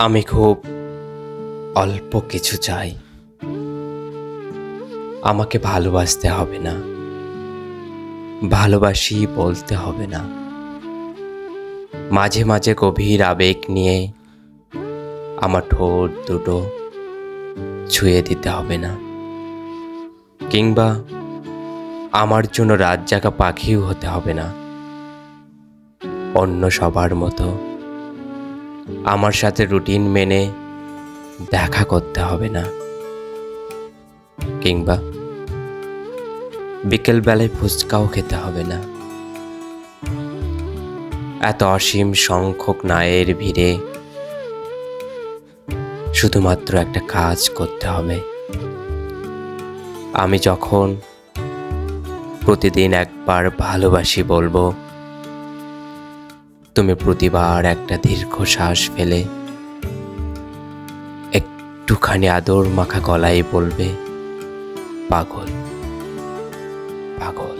আমি খুব অল্প কিছু চাই। আমাকে ভালোবাসতে হবে না, ভালোবাসি বলতে হবে না। মাঝে মাঝে গভীর আবেগ নিয়ে আমার ঠোঁট দুটো ছুঁয়ে দিতে হবে না, কিংবা আমার জন্য রাত জাগা পাখিও হতে হবে না। অন্য সবার মতো আমার সাথে রুটিন মেনে দেখা করতে হবে না, কিংবা বিকেলবেলায় ফুচকাও খেতে হবে না। এত অসীম সংখ্যক নায়ের ভিড়ে শুধুমাত্র একটা কাজ করতে হবে। আমি যখন প্রতিদিন একবার ভালোবাসি বলবো, তুমি প্রতিবার একটা দীর্ঘশ্বাস ফেলে একটুখানি আদর মাখা গলায় বলবে, পাগল পাগল।